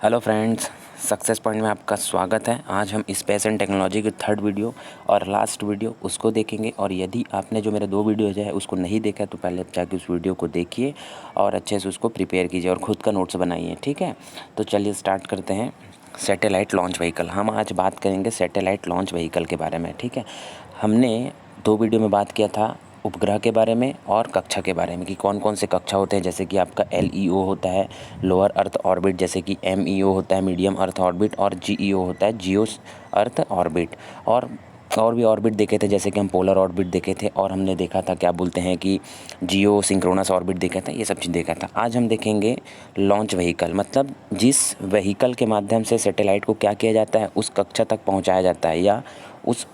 Hello friends, success point में आपका स्वागत है। आज हम स्पेस एंड टेक्नोलॉजी की थर्ड वीडियो और लास्ट वीडियो उसको देखेंगे। और यदि आपने जो मेरे 2 वीडियो जो है उसको नहीं देखा तो पहले जाके उस वीडियो को देखिए और अच्छे से उसको प्रिपेयर कीजिए और ख़ुद का नोट्स बनाइए, ठीक है। तो चलिए स्टार्ट करते हैं। सैटेलाइट लॉन्च व्हीकल, हम आज बात करेंगे सैटेलाइट लॉन्च व्हीकल के बारे में, ठीक है। हमने 2 वीडियो में बात किया था उपग्रह के बारे में और कक्षा के बारे में कि कौन कौन से कक्षा होते हैं, जैसे कि आपका LEO होता है लोअर अर्थ ऑर्बिट, जैसे कि MEO होता है मीडियम अर्थ ऑर्बिट, और GEO होता है जियो अर्थ ऑर्बिट। और भी ऑर्बिट देखे थे, जैसे कि हम पोलर ऑर्बिट देखे थे, और हमने देखा था क्या बोलते हैं कि जियो सिंक्रोनस ऑर्बिट देखा था, ये सब चीज़ देखा था। आज हम देखेंगे लॉन्च व्हीकल, मतलब जिस व्हीकल के माध्यम से सैटेलाइट को क्या किया जाता है, उस कक्षा तक पहुँचाया जाता है या उस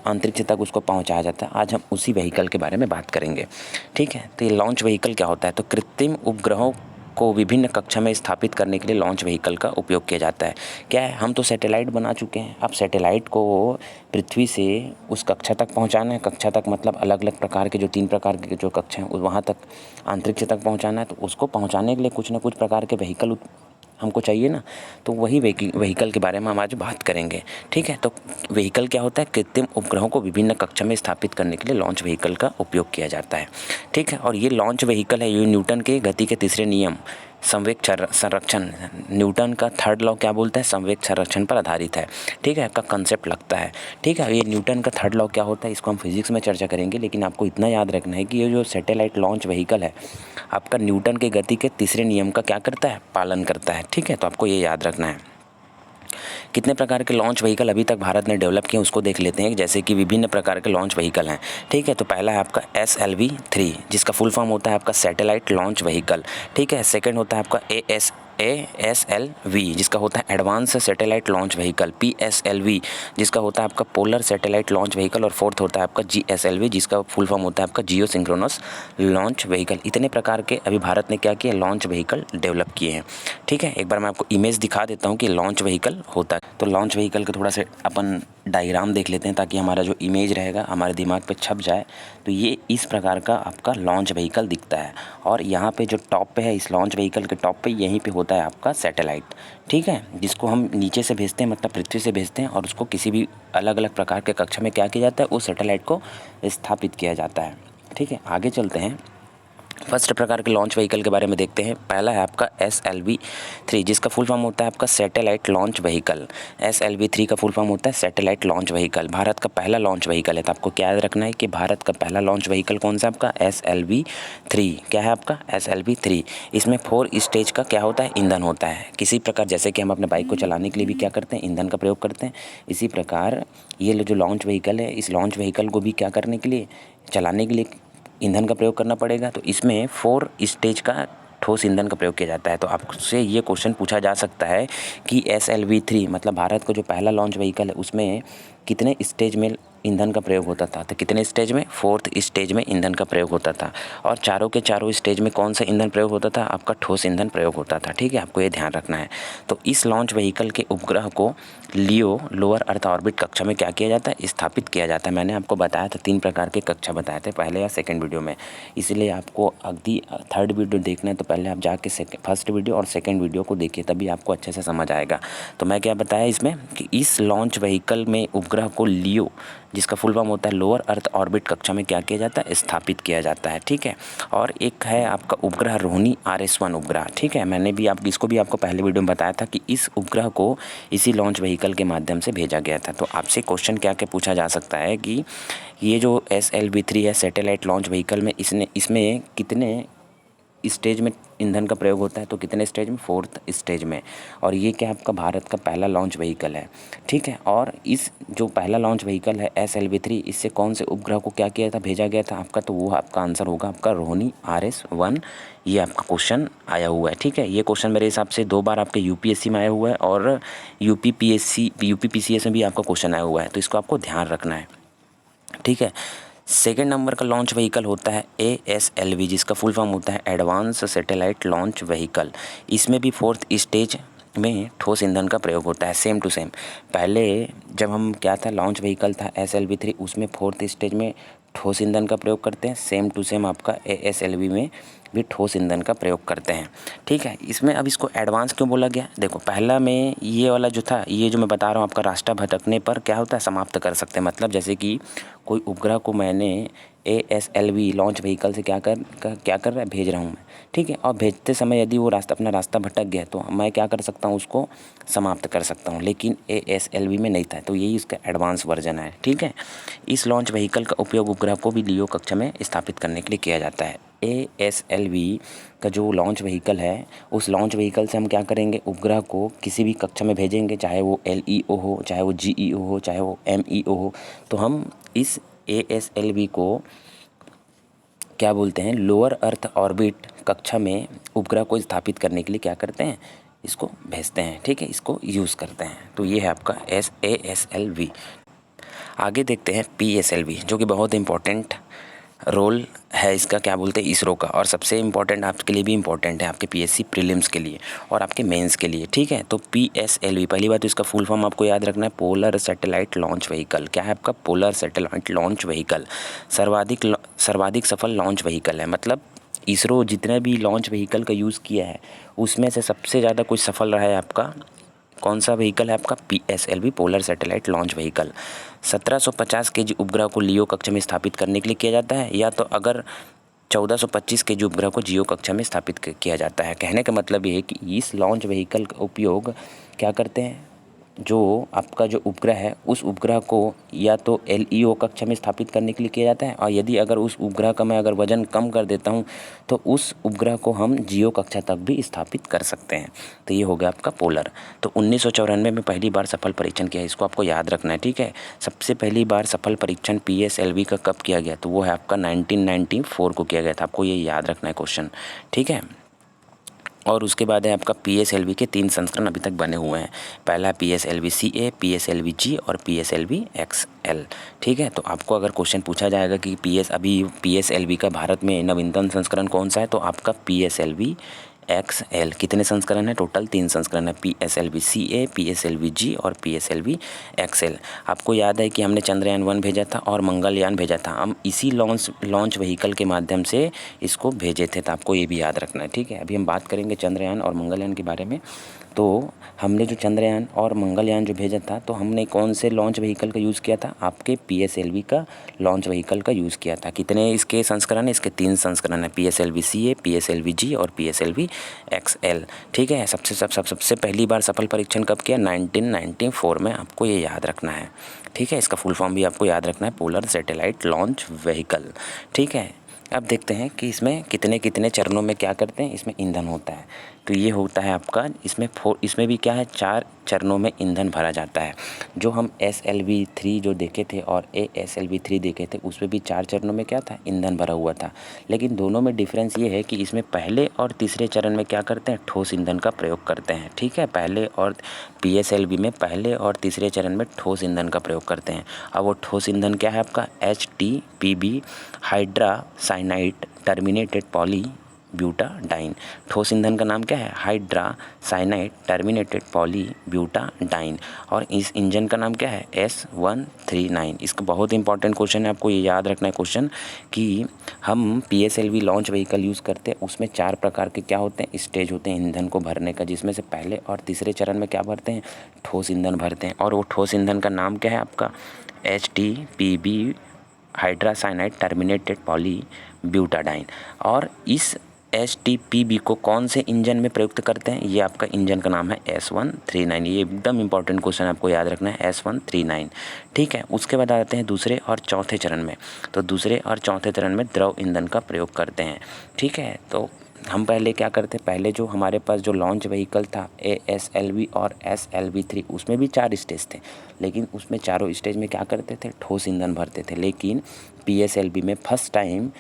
अंतरिक्ष तक उसको पहुंचाया जाता है। आज हम उसी व्हीकल के बारे में बात करेंगे, ठीक है। तो ये लॉन्च व्हीकल क्या होता है? तो कृत्रिम उपग्रहों को विभिन्न कक्षा में स्थापित करने के लिए लॉन्च व्हीकल का उपयोग किया जाता है। क्या है, हम तो सैटेलाइट बना चुके हैं, अब सैटेलाइट को पृथ्वी से उस कक्षा तक पहुंचाना है। कक्षा तक मतलब अलग अलग प्रकार के जो 3 प्रकार के जो कक्षा हैं वहाँ तक अंतरिक्ष तक पहुँचाना है। तो उसको पहुँचाने के लिए कुछ न कुछ प्रकार के व्हीकल हमको चाहिए ना, तो वही व्हीकल के बारे में हम आज बात करेंगे, ठीक है। तो व्हीकल क्या होता है? कृत्रिम उपग्रहों को विभिन्न कक्षा में स्थापित करने के लिए लॉन्च व्हीकल का उपयोग किया जाता है, ठीक है। और ये लॉन्च व्हीकल है, ये न्यूटन के गति के तीसरे नियम संवेग संरक्षण, न्यूटन का थर्ड लॉ क्या बोलता है? संवेग संरक्षण पर आधारित है, ठीक है, का कंसेप्ट लगता है, ठीक है। ये न्यूटन का थर्ड लॉ क्या होता है, इसको हम फिजिक्स में चर्चा करेंगे, लेकिन आपको इतना याद रखना है कि ये जो सैटेलाइट लॉन्च व्हीकल है आपका न्यूटन के गति के तीसरे नियम का क्या करता है? पालन करता है, ठीक है। तो आपको ये याद रखना है। कितने प्रकार के लॉन्च व्हीकल अभी तक भारत ने डेवलप किए उसको देख लेते हैं, जैसे कि विभिन्न प्रकार के लॉन्च व्हीकल हैं, ठीक है। तो पहला है आपका SLV-3, जिसका फुल फॉर्म होता है आपका सैटेलाइट लॉन्च व्हीकल, ठीक है। सेकंड होता है आपका ASLV, जिसका होता है advance satellite launch vehicle, PSLV, जिसका होता है आपका पोलर सैटेलाइट लॉन्च व्हीकल, और फोर्थ होता है आपका GSLV, जिसका फुल फॉर्म होता है आपका जियो सिंक्रोनस लॉन्च व्हीकल। इतने प्रकार के अभी भारत ने क्या किया? लॉन्च व्हीकल डेवलप किए हैं, ठीक है। एक बार मैं आपको इमेज दिखा देता हूँ कि लॉन्च व्हीकल होता है। तो लॉन्च व्हीकल का थोड़ा सा अपन डायग्राम देख लेते हैं ताकि हमारा जो इमेज रहेगा हमारे दिमाग पे छप जाए। तो ये इस प्रकार का आपका लॉन्च व्हीकल दिखता है, और यहाँ पे जो टॉप पे है, इस लॉन्च व्हीकल के टॉप पे यहीं पे होता है आपका सैटेलाइट, ठीक है, जिसको हम नीचे से भेजते हैं, मतलब पृथ्वी से भेजते हैं, और उसको किसी भी अलग अलग प्रकार के कक्षा में क्या किया जाता है? उस सैटेलाइट को स्थापित किया जाता है, ठीक है। आगे चलते हैं, फर्स्ट प्रकार के लॉन्च व्हीकल के बारे में देखते हैं। पहला है आपका SLV-3, जिसका फुल फॉर्म होता है आपका सैटेलाइट लॉन्च व्हीकल। SLV-3 का फुल फॉर्म होता है सैटेलाइट लॉन्च व्हीकल, भारत का पहला लॉन्च व्हीकल है। तो आपको क्या याद रखना है कि भारत का पहला लॉन्च व्हीकल कौन सा? आपका SLV-3। क्या है आपका? SLV-3। इसमें 4 स्टेज का क्या होता है? ईंधन होता है। किसी प्रकार जैसे कि हम अपने बाइक को चलाने के लिए भी क्या करते हैं? ईंधन का प्रयोग करते हैं। इसी प्रकार ये जो लॉन्च व्हीकल है, इस लॉन्च व्हीकल को भी क्या करने के लिए, चलाने के लिए ईंधन का प्रयोग करना पड़ेगा। तो इसमें 4 स्टेज का ठोस ईंधन का प्रयोग किया जाता है। तो आपसे ये क्वेश्चन पूछा जा सकता है कि SLV-3 मतलब भारत का जो पहला लॉन्च व्हीकल है उसमें कितने स्टेज में ईंधन का प्रयोग होता था? तो कितने स्टेज में? 4th स्टेज में ईंधन का प्रयोग होता था। और चारों के चारों स्टेज में कौन सा ईंधन प्रयोग होता था? आपका ठोस ईंधन प्रयोग होता था, ठीक है, आपको ये ध्यान रखना है। तो इस लॉन्च व्हीकल के उपग्रह को लियो लोअर अर्थ ऑर्बिट कक्षा में क्या किया जाता है? स्थापित किया जाता है। मैंने आपको बताया था 3 प्रकार के कक्षा बताए थे पहले या सेकंड वीडियो में, इसलिए आपको अगली थर्ड वीडियो देखना है तो पहले आप जाके फर्स्ट वीडियो और सेकंड वीडियो को देखिए, तभी आपको अच्छे से समझ आएगा। तो मैं क्या बताया इसमें कि इस लॉन्च व्हीकल में उपग्रह को लियो, जिसका फुल फॉर्म होता है लोअर अर्थ ऑर्बिट कक्षा में क्या किया जाता है? स्थापित किया जाता है, ठीक है। और एक है आपका उपग्रह रोहिणी RS-1 उपग्रह, ठीक है। मैंने भी इसको भी आपको पहले वीडियो में बताया था कि इस उपग्रह को इसी लॉन्च व्हीकल के माध्यम से भेजा गया था। तो आपसे क्वेश्चन क्या क्या पूछा जा सकता है कि ये जो SLV-3 है सैटेलाइट लॉन्च व्हीकल में, इसमें कितने स्टेज में ईंधन का प्रयोग होता है? तो कितने स्टेज में? 4th स्टेज में। और ये क्या आपका भारत का पहला लॉन्च व्हीकल है, ठीक है। और इस जो पहला लॉन्च व्हीकल है SLV-3, इससे कौन से उपग्रह को क्या किया था? भेजा गया था आपका, तो वो आपका आंसर होगा आपका रोहिणी RS-1। ये आपका क्वेश्चन आया हुआ है, ठीक है। ये क्वेश्चन मेरे हिसाब से 2 बार आपके UPSC में आया हुआ है और UPPCS में भी आपका क्वेश्चन आया हुआ है, तो इसको आपको ध्यान रखना है, ठीक है। सेकेंड नंबर का लॉन्च व्हीकल होता है ASLV, जिसका फुल फॉर्म होता है एडवांस सैटेलाइट लॉन्च व्हीकल। इसमें भी 4th स्टेज में ठोस ईंधन का प्रयोग होता है, सेम टू सेम। पहले जब हम क्या था लॉन्च व्हीकल था SLV-3, उसमें 4th स्टेज में ठोस ईंधन का प्रयोग करते हैं, सेम टू सेम आपका ASLV में भी ठोस ईंधन का प्रयोग करते हैं। ठीक है, इसमें अब इसको एडवांस क्यों बोला गया? देखो, पहला में ये वाला जो था, ये जो मैं बता रहा हूँ आपका रास्ता भटकने पर क्या होता है, समाप्त कर सकते हैं। मतलब जैसे कि कोई उपग्रह को मैंने ASLV लॉन्च व्हीकल से क्या कर रहा है, भेज रहा हूँ मैं। ठीक है, और भेजते समय यदि वो अपना रास्ता भटक गया तो मैं क्या कर सकता हूँ, उसको समाप्त कर सकता हूँ, लेकिन ASLV में नहीं था। तो यही इसका एडवांस वर्जन है। ठीक है, इस लॉन्च व्हीकल का उपयोग उपग्रह को भी लियो कक्षा में स्थापित करने के लिए किया जाता है। ASLV का जो लॉन्च व्हीकल है, उस लॉन्च व्हीकल से हम क्या करेंगे, उपग्रह को किसी भी कक्षा में भेजेंगे, चाहे वो LEO हो, चाहे वो GEO हो, चाहे वो MEO हो। तो हम इस ASLV को क्या बोलते हैं, लोअर अर्थ ऑर्बिट कक्षा में उपग्रह को स्थापित करने के लिए क्या करते हैं, इसको भेजते हैं। ठीक है, इसको यूज़ करते हैं। तो ये है आपका ASLV। आगे देखते हैं PSLV, जो कि बहुत इंपॉर्टेंट रोल है इसका, क्या बोलते हैं, इसरो का, और सबसे इम्पॉर्टेंट आपके लिए भी इम्पॉर्टेंट है, आपके PSC प्रीलिम्स के लिए और आपके मेंस के लिए। ठीक है, तो PSLV, पहली बात तो इसका फुल फॉर्म आपको याद रखना है, पोलर सैटेलाइट लॉन्च व्हीकल। क्या है आपका? पोलर सैटेलाइट लॉन्च व्हीकल, सर्वाधिक सफल लॉन्च व्हीकल है। मतलब इसरो जितने भी लॉन्च व्हीकल का यूज़ किया है उसमें से सबसे ज़्यादा कुछ सफल रहा है आपका कौन सा व्हीकल है आपका? PSLV, polar satellite launch vehicle. 1750 kg उपग्रह को लियो कक्षा में स्थापित करने के लिए किया जाता है, या तो अगर 1425 kg उपग्रह को जियो कक्षा में स्थापित किया जाता है। कहने का मतलब ये है कि इस लॉन्च व्हीकल का उपयोग क्या करते हैं, जो आपका जो उपग्रह है उस उपग्रह को या तो LEO कक्षा में स्थापित करने के लिए किया जाता है, और यदि अगर उस उपग्रह का मैं अगर वजन कम कर देता हूँ तो उस उपग्रह को हम जियो कक्षा तक भी स्थापित कर सकते हैं। तो ये हो गया आपका पोलर। तो 1994 में पहली बार सफल परीक्षण किया, इसको आपको याद रखना है। ठीक है, सबसे पहली बार सफल परीक्षण PSLV का कब किया गया? तो वो है आपका 1994 को किया गया था। आपको ये याद रखना है क्वेश्चन। ठीक है, और उसके बाद है आपका PSLV के 3 संस्करण अभी तक बने हुए हैं। पहला है PSLV-CA, PSLV-G और PSLV-XL। ठीक है, तो आपको अगर क्वेश्चन पूछा जाएगा कि PSLV का भारत में नवीनतम संस्करण कौन सा है, तो आपका PSLV-XL। कितने संस्करण है? टोटल 3 संस्करण है, PSLV-CA, PSLV-G और PSLV-XL। आपको याद है कि हमने चंद्रयान 1 भेजा था और मंगलयान भेजा था, हम इसी लॉन्च व्हीकल के माध्यम से इसको भेजे थे। तो आपको ये भी याद रखना है। ठीक है, अभी हम बात करेंगे चंद्रयान और मंगलयान के बारे में। तो हमने जो चंद्रयान और मंगलयान जो भेजा था, तो हमने कौन से लॉन्च व्हीकल का यूज़ किया था? आपके PSLV का लॉन्च व्हीकल का यूज़ किया था। कितने इसके संस्करण है? इसके 3 संस्करण है, PSLV-CA, PSLV-G और PSLV-XL। ठीक है, सबसे पहली बार सफल परीक्षण कब किया? 1994 में। आपको ये याद रखना है। ठीक है, इसका फुल फॉर्म भी आपको याद रखना है, पोलर सैटेलाइट लॉन्च व्हीकल। ठीक है, अब देखते हैं कि इसमें कितने कितने चरणों में क्या करते हैं, इसमें ईंधन होता है। तो ये होता है आपका, इसमें भी क्या है, 4 चरणों में ईंधन भरा जाता है। जो हम SLV-3 जो देखे थे और ASLV-3 देखे थे, उसमें भी 4 चरणों में क्या था, ईंधन भरा हुआ था। लेकिन दोनों में डिफरेंस ये है कि इसमें पहले और तीसरे चरण में क्या करते हैं, ठोस ईंधन का प्रयोग करते हैं। ठीक है, पहले और PSLV में पहले और तीसरे चरण में ठोस ईंधन का प्रयोग करते हैं। अब वो ठोस ईंधन क्या है आपका? HTPB, hydra cyanide terminated poly butadiene. ठोस ईंधन का नाम क्या है? Hydra cyanide terminated poly butadiene. और इस इंजन का नाम क्या है? S139। इसका बहुत इंपॉर्टेंट क्वेश्चन है, आपको ये याद रखना है क्वेश्चन कि हम PSLV लॉन्च व्हीकल यूज़ करते हैं, उसमें 4 प्रकार के क्या होते हैं, स्टेज होते हैं ईंधन को भरने का, जिसमें से पहले और तीसरे चरण में क्या भरते हैं, ठोस ईंधन भरते हैं। और वो ठोस ईंधन का नाम क्या है आपका? HTPB, hydra cyanide terminated poly butadiene. और इस HTPB को कौन से इंजन में प्रयुक्त करते हैं? ये आपका इंजन का नाम है S139। ये एकदम इंपॉर्टेंट क्वेश्चन आपको याद रखना है, S139। ठीक है, उसके बाद आते हैं दूसरे और चौथे चरण में। तो दूसरे और चौथे चरण में द्रव ईंधन का प्रयोग करते हैं। ठीक है, तो हम पहले क्या करते हैं, पहले जो हमारे पास जो लॉन्च व्हीकल था ASLV और SLV-3, उसमें भी 4 स्टेज थे, लेकिन उसमें चारों स्टेज में क्या करते थे, ठोस ईंधन भरते थे। लेकिन PSLV में फर्स्ट टाइम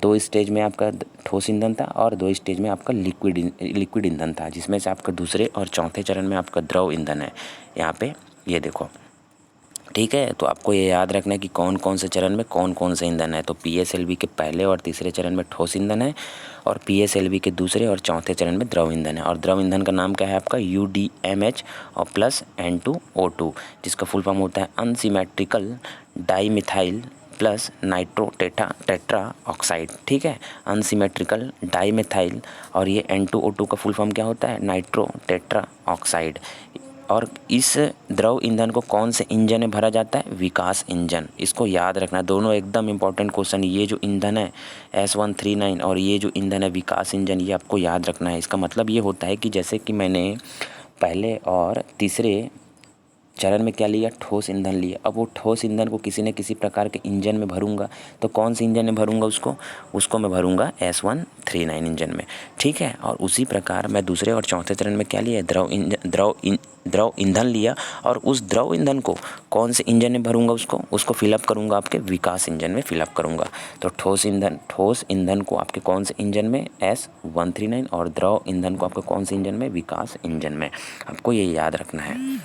2 स्टेज में आपका ठोस ईंधन था और 2 स्टेज में आपका लिक्विड ईंधन था, जिसमें से आपका दूसरे और चौथे चरण में आपका द्रव ईंधन है। यहाँ पे ये देखो। ठीक है, तो आपको ये याद रखना है कि कौन कौन से चरण में कौन कौन से ईंधन है। तो PSLV के पहले और तीसरे चरण में ठोस ईंधन है, और PSLV के दूसरे और चौथे चरण में द्रव ईंधन है। और द्रव ईंधन का नाम क्या है आपका? UDMH और प्लस N2O2, जिसका फुल फॉर्म होता है unsymmetrical dimethyl plus nitro tetra oxide, ठीक है, अनसिमेट्रिकल डाईमेथाइल, और ये N2O2 का फुल फॉर्म क्या होता है, नाइट्रो टेट्रा ऑक्साइड। और इस द्रव ईंधन को कौन से इंजन में भरा जाता है, विकास इंजन। इसको याद रखना, दोनों एकदम इंपॉर्टेंट क्वेश्चन। ये जो ईंधन है S139 और ये जो ईंधन है विकास इंजन, ये आपको याद रखना है। इसका मतलब ये होता है कि जैसे कि मैंने पहले और तीसरे चरण में क्या लिया, ठोस ईंधन लिया। अब वो ठोस ईंधन को किसी न किसी प्रकार के इंजन में भरूंगा, तो कौन से इंजन में भरूंगा उसको मैं भरूंगा S139 इंजन में, ठीक है। और उसी प्रकार मैं दूसरे और चौथे चरण में क्या लिया, द्रव ईंधन लिया, और उस द्रव ईंधन को कौन से इंजन में भरूंगा, उसको फिलअप करूंगा आपके विकास इंजन में फिलअप करूंगा। तो ठोस ईंधन को आपके कौन से इंजन में, S139, और द्रव ईंधन को आपके कौन से इंजन में, विकास इंजन में। आपको ये याद रखना है,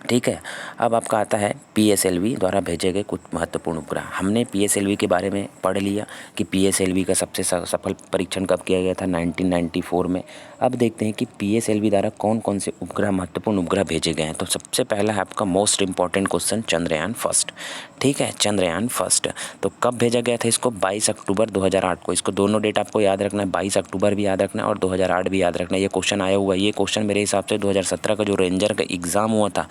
ठीक है। अब आपका आता है PSLV द्वारा भेजे गए कुछ महत्वपूर्ण उपग्रह। हमने PSLV के बारे में पढ़ लिया कि PSLV का सबसे सफल परीक्षण कब किया गया था, 1994 में। अब देखते हैं कि PSLV द्वारा कौन कौन से उपग्रह, महत्वपूर्ण उपग्रह भेजे गए हैं। तो सबसे पहला है आपका most important question, Chandrayaan first, ठीक है, चंद्रयान फर्स्ट। तो कब भेजा गया था इसको, 22 अक्टूबर 2008 को। इसको दोनों डेट आपको याद रखना है, 22 अक्टूबर भी याद रखना है और 2008 भी याद रखना है। ये क्वेश्चन आया हुआ है। ये क्वेश्चन मेरे हिसाब से 2017 का जो रेंजर का एग्ज़ाम हुआ था,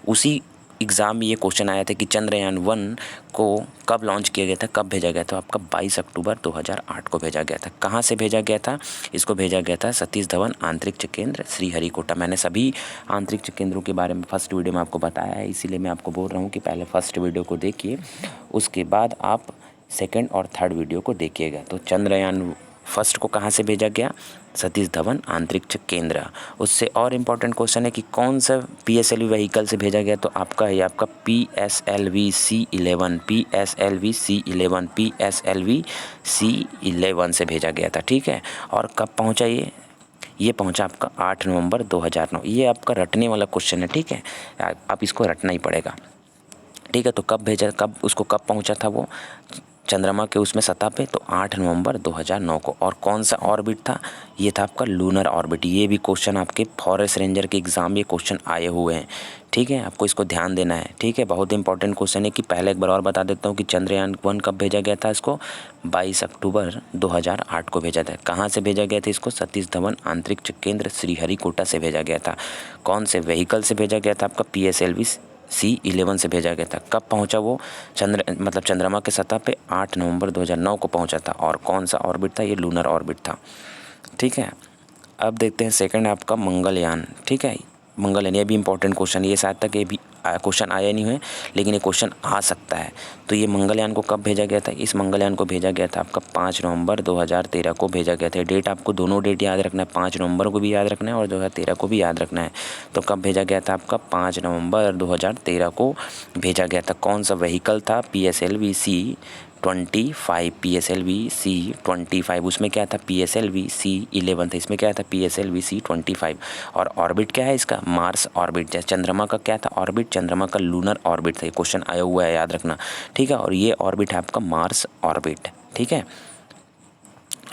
उसी एग्ज़ाम में ये क्वेश्चन आया था कि चंद्रयान 1 को कब लॉन्च किया गया था, कब भेजा गया था। आपका 22 अक्टूबर 2008 को भेजा गया था। कहाँ से भेजा गया था, इसको भेजा गया था सतीश धवन अंतरिक्ष केंद्र श्रीहरिकोटा। मैंने सभी अंतरिक्ष केंद्रों के बारे में फर्स्ट वीडियो में आपको बताया है, इसीलिए मैं आपको बोल रहा हूँ कि पहले फर्स्ट वीडियो को देखिए, उसके बाद आप सेकेंड और थर्ड वीडियो को देखिएगा। तो चंद्रयान फर्स्ट को कहाँ से भेजा गया, सतीश धवन अंतरिक्ष केंद्र। उससे और इम्पॉर्टेंट क्वेश्चन है कि कौन सा PSLV व्हीकल से भेजा गया, तो आपका है आपका PSLV C11 से भेजा गया था, ठीक है। और कब पहुंचा ये पहुंचा आपका 8 नवंबर 2009। ये आपका रटने वाला क्वेश्चन है, ठीक है, आप इसको रटना ही पड़ेगा, ठीक है। तो कब पहुंचा था वो चंद्रमा के उसमें सतह पे, तो 8 नवंबर 2009 को। और कौन सा ऑर्बिट था, ये था आपका लूनर ऑर्बिट। ये भी क्वेश्चन आपके फॉरेस्ट रेंजर के एग्ज़ाम ये क्वेश्चन आए हुए हैं, ठीक है, आपको इसको ध्यान देना है, ठीक है। बहुत इंपॉर्टेंट क्वेश्चन है कि पहले एक बार और बता देता हूँ कि चंद्रयान 1 कब भेजा गया था, इसको 22 अक्टूबर 2008 को भेजा था। कहाँ से भेजा गया था इसको, सतीश धवन अंतरिक्ष केंद्र श्रीहरिकोटा से भेजा गया था। कौन से व्हीकल से भेजा गया था, आपका PSLV C11 से भेजा गया था। कब पहुंचा वो चंद्रमा के सतह पे, 8 नवंबर 2009 को पहुंचा था। और कौन सा ऑर्बिट था, ये लूनर ऑर्बिट था, ठीक है। अब देखते हैं सेकंड है आपका मंगलयान, ठीक है। मंगलयान, ये भी इंपॉर्टेंट क्वेश्चन, ये शायद तक ये भी क्वेश्चन आया नहीं है, लेकिन ये क्वेश्चन आ सकता है। तो ये मंगलयान को कब भेजा गया था, इस मंगलयान को भेजा गया था आपका 5 नवंबर 2013 को भेजा गया था। डेट आपको दोनों डेट याद रखना है, 5 नवंबर को भी याद रखना है और 2013 को भी याद रखना है। तो कब भेजा गया था, आपका 5 नवंबर 2013 को भेजा गया था। कौन सा व्हीकल था, PSLV C25, उसमें क्या था, PSLV C11 था, इसमें क्या था, PSLV C25। और ऑर्बिट क्या है इसका, मार्स ऑर्बिट। जैसे चंद्रमा का क्या था ऑर्बिट, चंद्रमा का लूनर ऑर्बिट था। ये क्वेश्चन आया हुआ है, याद रखना, ठीक है। और ये ऑर्बिट है आपका मार्स ऑर्बिट, ठीक है।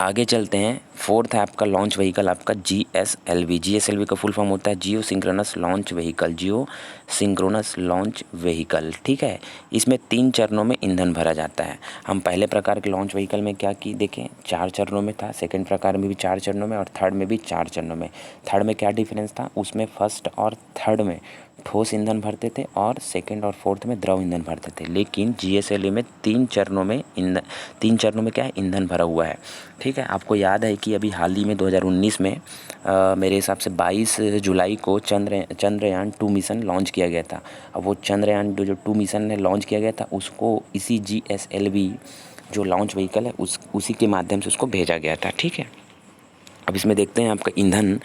आगे चलते हैं, फोर्थ है आपका लॉन्च व्हीकल आपका GSLV का फुल फॉर्म होता है जियो सिंक्रोनस लॉन्च व्हीकल, ठीक है। इसमें 3 चरणों में ईंधन भरा जाता है। हम पहले प्रकार के लॉन्च व्हीकल में क्या की देखें, 4 चरणों में था, सेकंड प्रकार में भी 4 चरणों में और थर्ड में भी 4 चरणों में। थर्ड में क्या डिफरेंस था, उसमें फर्स्ट और थर्ड में ठोस ईंधन भरते थे और सेकंड और फोर्थ में द्रव ईंधन भरते थे। लेकिन GSLV में 3 चरणों में क्या है, ईंधन भरा हुआ है, ठीक है। आपको याद है कि अभी हाल ही में 2019 में मेरे हिसाब से 22 जुलाई को चंद्रयान 2 मिशन लॉन्च किया गया था। अब वो चंद्रयान जो 2 मिशन ने लॉन्च किया गया था, उसको इसी GSLV जो लॉन्च व्हीकल है उसी के माध्यम से उसको भेजा गया था, ठीक है। अब इसमें देखते हैं आपका ईंधन,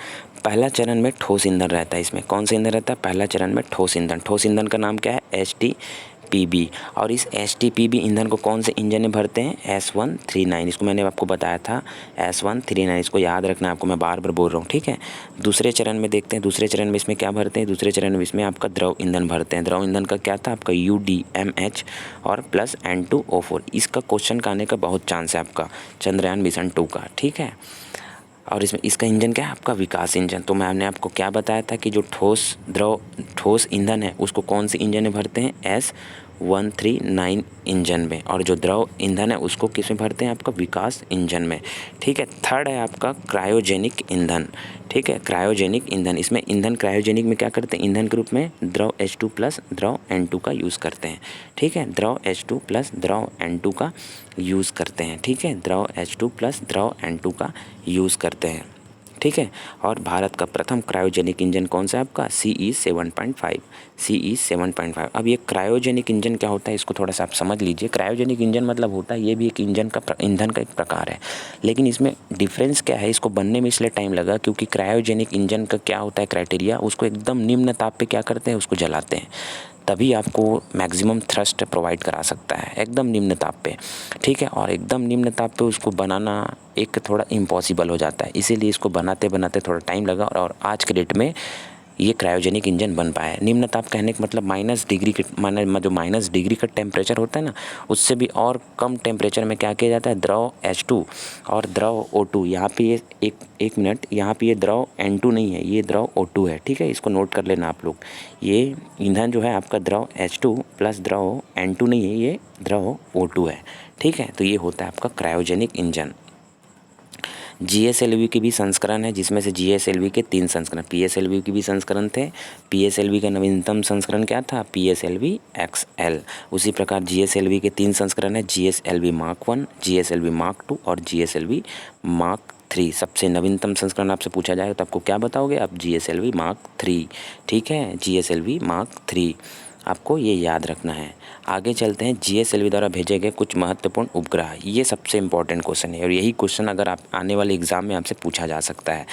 पहला चरण में ठोस ईंधन रहता है। इसमें कौन सा ईंधन रहता है, पहला चरण में ठोस ईंधन का नाम क्या है, STPB। और इस STPB ईंधन को कौन से इंजन में भरते हैं, S139। इसको मैंने आपको बताया था, S139, इसको याद रखना है आपको, मैं बार बार बोल रहा हूँ, ठीक है। दूसरे चरण में देखते हैं, दूसरे चरण में इसमें क्या भरते हैं, दूसरे चरण में इसमें आपका द्रव ईंधन भरते हैं। द्रव ईंधन का क्या था आपका, UDMH और प्लस N2O4। इसका क्वेश्चन का आने का बहुत चांस है आपका चंद्रयान मिशन 2 का, ठीक है। और इसका इंजन क्या है आपका, विकास इंजन। तो मैंने आपको क्या बताया था कि जो ठोस ईंधन है उसको कौन से इंजन में भरते हैं, 139 इंजन में, और जो द्रव ईंधन है उसको किस में भरते हैं, आपका विकास इंजन में। ठीक है, थर्ड है आपका क्रायोजेनिक ईंधन। ठीक है, क्रायोजेनिक ईंधन, इसमें ईंधन क्रायोजेनिक में क्या करते हैं, ईंधन के रूप में द्रव H2 प्लस द्रव N2 का यूज़ करते हैं। ठीक है, द्रव H2 प्लस द्रव N2 का यूज़ करते हैं। ठीक है, द्रव H2 प्लस द्रव N2 का यूज़ करते हैं। ठीक है, और भारत का प्रथम क्रायोजेनिक इंजन कौन सा है, आपका CE 7.5, CE 7.5। अब ये क्रायोजेनिक इंजन क्या होता है, इसको थोड़ा सा आप समझ लीजिए। क्रायोजेनिक इंजन मतलब होता है, ये भी एक इंजन का ईंधन का एक प्रकार है, लेकिन इसमें डिफरेंस क्या है, इसको बनने में इसलिए टाइम लगा क्योंकि क्रायोजेनिक इंजन का क्या होता है क्राइटेरिया, उसको एकदम निम्न ताप पे क्या करते हैं, उसको जलाते हैं, तभी आपको मैक्सिमम थ्रस्ट प्रोवाइड करा सकता है, एकदम निम्न ताप पे। ठीक है, और एकदम निम्न ताप पे उसको बनाना एक थोड़ा इम्पॉसिबल हो जाता है, इसीलिए इसको बनाते बनाते थोड़ा टाइम लगा, और आज के डेट में ये क्रायोजेनिक इंजन बन पाया है। निम्न ताप कहने का मतलब -डिग्री के जो -डिग्री का टेम्परेचर होता है ना, उससे भी और कम टेम्परेचर में क्या किया जाता है, द्रव H2 और द्रव O2, यहाँ पे ये एक मिनट, यहाँ पे ये द्रव N2 नहीं है, ये द्रव O2 है। ठीक है, इसको नोट कर लेना आप लोग। ये ईंधन जो है आपका द्रव H2 प्लस द्रव N2 नहीं है, ये द्रव O2 है। ठीक है, तो ये होता है आपका क्रायोजेनिक इंजन। GSLV के भी संस्करण है, जिसमें से GSLV के 3 संस्करण, PSLV के भी संस्करण थे। PSLV का नवीनतम संस्करण क्या था, PSLV XL। उसी प्रकार GSLV के 3 संस्करण है, GSLV Mark 1, GSLV Mark 2 और GSLV Mark 3। सबसे नवीनतम संस्करण आपसे पूछा जाएगा तो आपको क्या बताओगे आप, GSLV Mark 3। ठीक है, GSLV Mark 3 आपको ये याद रखना है। आगे चलते हैं, GSLV द्वारा भेजे गए कुछ महत्वपूर्ण उपग्रह, ये सबसे इंपॉर्टेंट क्वेश्चन है, और यही क्वेश्चन अगर आप आने वाले एग्जाम में आपसे पूछा जा सकता है।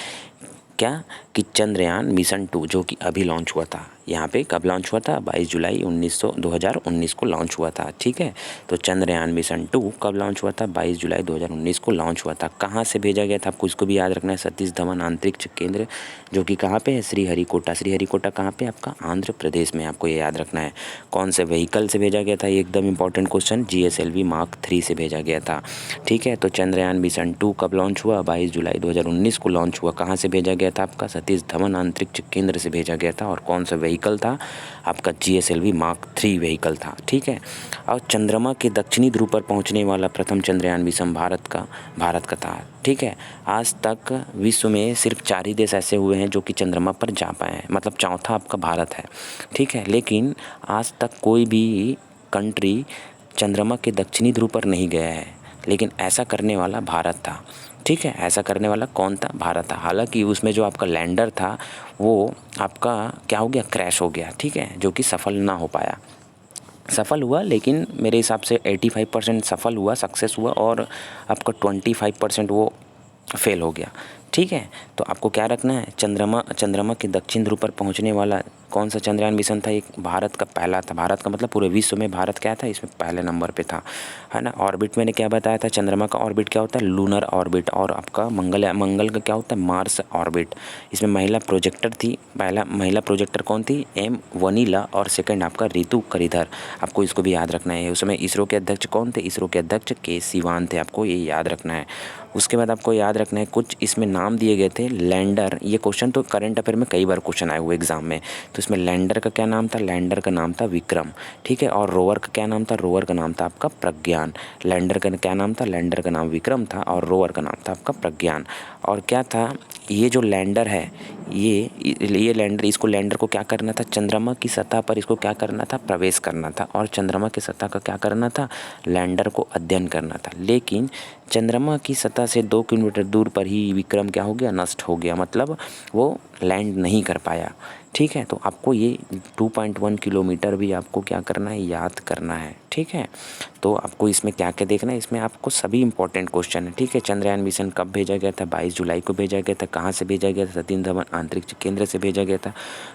क्या कि चंद्रयान मिशन 2 जो कि अभी लॉन्च हुआ था, यहाँ पे कब लॉन्च हुआ था, 22 जुलाई 2019 को लॉन्च हुआ था। ठीक है, तो चंद्रयान मिशन 2 कब लॉन्च हुआ था, 22 जुलाई 2019 को लॉन्च हुआ था। कहाँ से भेजा गया था, आपको इसको भी याद रखना है, सतीश धवन अंतरिक्ष केंद्र, जो कि कहाँ पे है, श्रीहरिकोटा। श्रीहरिकोटा कहाँ पे, आपका आंध्र प्रदेश में, आपको ये याद रखना है। कौन से व्हीकल से भेजा गया था, ये एकदम इंपॉर्टेंट क्वेश्चन, GSLV Mark 3 से भेजा गया था। ठीक है, तो चंद्रयान मिशन 2 कब लॉन्च हुआ, 22 जुलाई 2019 को लॉन्च हुआ। कहाँ से भेजा गया था, आपका सतीश धवन अंतरिक्ष केंद्र से भेजा गया था। और कौन सा व्हीकल था, आपका GSLV Mark 3 व्हीकल था। ठीक है, और चंद्रमा के दक्षिणी ध्रुव पर पहुंचने वाला प्रथम चंद्रयान मिशन भारत का था। ठीक है, आज तक विश्व में सिर्फ 4 ही देश ऐसे हुए हैं जो कि चंद्रमा पर जा पाए हैं, मतलब चौथा आपका भारत है। ठीक है, लेकिन आज तक कोई भी कंट्री चंद्रमा के दक्षिणी ध्रुव पर नहीं गया है, लेकिन ऐसा करने वाला भारत था। ठीक है, ऐसा करने वाला कौन था, भारत था। हालांकि उसमें जो आपका लैंडर था वो आपका क्या हो गया, क्रैश हो गया। ठीक है, जो कि सफल ना हो पाया, सफल हुआ लेकिन मेरे हिसाब से 85% सफल हुआ, सक्सेस हुआ, और आपका 25% वो फेल हो गया। ठीक है, तो आपको क्या रखना है, चंद्रमा के दक्षिण ध्रुव पर पहुंचने वाला कौन सा चंद्रयान मिशन था, एक भारत का पहला था। भारत का मतलब पूरे विश्व में भारत क्या था, इसमें पहले नंबर पे था, है ना। ऑर्बिट मैंने क्या बताया था, चंद्रमा का ऑर्बिट क्या होता है, लूनर ऑर्बिट, और आपका मंगल का क्या होता है, मार्स ऑर्बिट। इसमें महिला प्रोजेक्टर थी, पहला महिला प्रोजेक्टर कौन थी, M वनीला, और सेकंड आपका रितु करिधर। आपको इसको भी याद रखना है। उस समय इसरो के अध्यक्ष कौन थे, इसरो के अध्यक्ष के सिवान थे, आपको ये याद रखना है। उसके बाद आपको याद रखना है, कुछ इसमें नाम दिए गए थे लैंडर। ये क्वेश्चन तो करंट अफेयर में कई बार क्वेश्चन आए हुए एग्जाम में। तो इसमें लैंडर का क्या नाम था, लैंडर का नाम था विक्रम। ठीक है, और रोवर का क्या नाम था, रोवर का नाम था आपका प्रज्ञान। लैंडर का क्या नाम था, लैंडर का नाम विक्रम था, और रोवर का नाम था आपका प्रज्ञान। और क्या था, ये जो लैंडर है, ये लैंडर, इसको लैंडर को क्या करना था, चंद्रमा की सतह पर इसको क्या करना था, प्रवेश करना था, और चंद्रमा की सतह का क्या करना था, लैंडर को अध्ययन करना था। लेकिन चंद्रमा की सतह से 2 किलोमीटर दूर पर ही विक्रम क्या हो गया, नष्ट हो गया, मतलब वो लैंड नहीं कर पाया। ठीक है, तो आपको ये 2.1 किलोमीटर भी आपको क्या करना है, याद करना है। ठीक है, तो आपको इसमें क्या क्या देखना है, इसमें आपको सभी इंपॉर्टेंट क्वेश्चन है। ठीक है, चंद्रयान मिशन कब भेजा गया था, 22 जुलाई को भेजा गया था। कहाँ से भेजा गया था, सतीश धवन अंतरिक्ष केंद्र से भेजा गया था।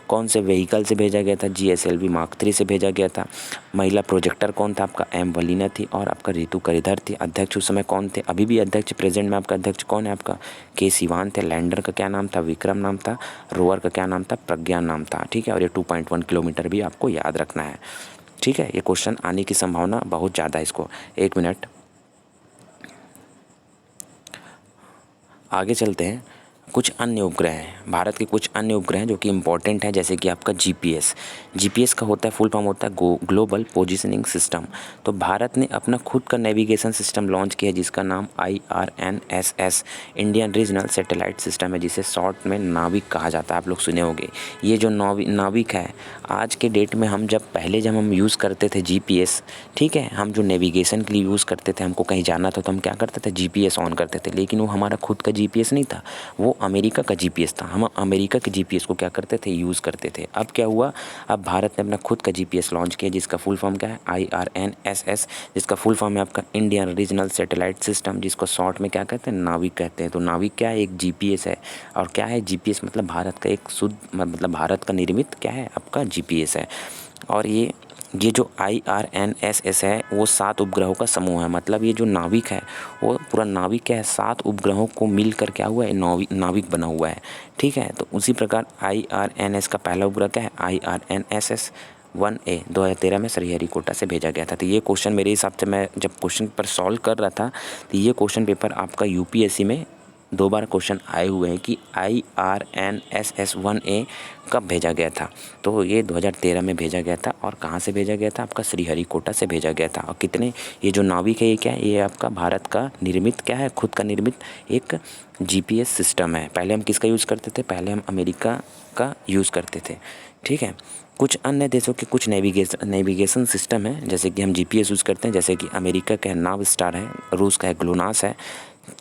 कौन से व्हीकल से भेजा गया था, GSLV Mark 3 से भेजा गया था। महिला प्रोजेक्टर कौन था, आपका M वलीना थी, और आपका रितु करिधर थी। अध्यक्ष उस समय कौन थे, अभी भी अध्यक्ष प्रेजेंट में आपका अध्यक्ष कौन है, आपका के सिवान थे। लैंडर का क्या नाम था, विक्रम नाम था। रोवर का क्या नाम था, प्रज्ञान नाम था। ठीक है, और ये 2.1 किलोमीटर भी आपको याद रखना है। ठीक है, ये क्वेश्चन आने की संभावना बहुत ज़्यादा है। इसको 1 मिनट आगे चलते हैं। कुछ अन्य उपग्रह हैं, भारत के कुछ अन्य उपग्रह हैं जो कि इम्पोर्टेंट हैं, जैसे कि आपका जीपीएस का होता है, फुल फॉर्म होता है ग्लोबल पोजिशनिंग सिस्टम। तो भारत ने अपना खुद का नेविगेशन सिस्टम लॉन्च किया जिसका नाम IRNSS Indian regional satellite system है, जिसे शॉर्ट में नाविक कहा जाता है। आप लोग सुने होंगे। ये जो नाविक है, आज के डेट में जब हम यूज़ करते थे जीपीएस, ठीक है, हम जो नेविगेशन के लिए यूज़ करते थे, हमको कहीं जाना था तो हम क्या करते थे, जीपीएस ऑन करते थे। लेकिन वो हमारा खुद का जीपीएस नहीं था, वो अमेरिका का जीपीएस था। हम अमेरिका के जीपीएस को क्या करते थे, यूज़ करते थे। अब क्या हुआ, अब भारत ने अपना खुद का जीपीएस लॉन्च किया जिसका फुल फॉर्म क्या है, IRNSS, जिसका फुल फॉर्म है आपका इंडियन रीजनल सैटेलाइट सिस्टम, जिसको शॉर्ट में क्या कहते हैं, नाविक कहते हैं। तो नाविक क्या है, एक जीपीएस है। और क्या है जीपीएस, मतलब भारत का एक शुद्ध, मतलब भारत का निर्मित क्या है, आपका जीपीएस है। और ये जो IRNSS है वो 7 उपग्रहों का समूह है। मतलब ये जो नाविक है वो पूरा नाविक क्या है, 7 उपग्रहों को मिलकर क्या हुआ है, नाविक बना हुआ है, ठीक है। तो उसी प्रकार IRNS का पहला उपग्रह क्या है, IRNSS 1A 2013 में श्रीहरिकोटा से भेजा गया था। तो ये क्वेश्चन मेरे हिसाब से, मैं जब क्वेश्चन पेपर सॉल्व कर रहा था तो ये क्वेश्चन पेपर आपका यूपीएससी में 2 बार क्वेश्चन आए हुए हैं कि IRNSS 1A कब भेजा गया था। तो ये 2013 में भेजा गया था। और कहाँ से भेजा गया था, आपका श्रीहरिकोटा से भेजा गया था। और कितने, ये जो नाविक है ये क्या है, ये आपका भारत का निर्मित क्या है, खुद का निर्मित एक जीपीएस सिस्टम है। पहले हम किसका यूज़ करते थे, पहले हम अमेरिका का यूज़ करते थे, ठीक है। कुछ अन्य देशों के कुछ नेविगेशन सिस्टम है, जैसे कि हम जीपीएस यूज़ करते हैं, जैसे कि अमेरिका का है नावस्टार है, रूस का है ग्लोनास है,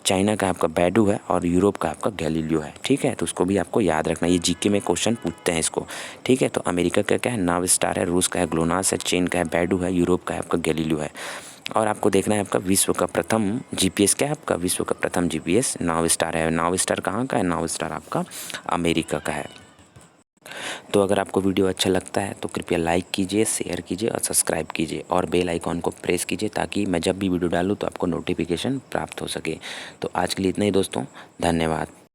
चाइना का आपका बैडू है, और यूरोप का आपका गैलीलियो है, ठीक है। तो उसको भी आपको याद रखना, ये जीके में क्वेश्चन पूछते हैं इसको, ठीक है। तो अमेरिका का क्या है, नावस्टार है, रूस का है ग्लोनास है, चीन का है बैडू है, यूरोप का है आपका गैलीलियो है। और आपको देखना है आपका विश्व का प्रथम जीपीएस क्या है, आपका विश्व का प्रथम जीपीएस नावस्टार है। नावस्टार कहाँ का है, नावस्टार आपका अमेरिका का है। तो अगर आपको वीडियो अच्छा लगता है तो कृपया लाइक कीजिए, शेयर कीजिए और सब्सक्राइब कीजिए, और बेल आइकॉन को प्रेस कीजिए ताकि मैं जब भी वीडियो डालूँ तो आपको नोटिफिकेशन प्राप्त हो सके। तो आज के लिए इतना ही दोस्तों, धन्यवाद।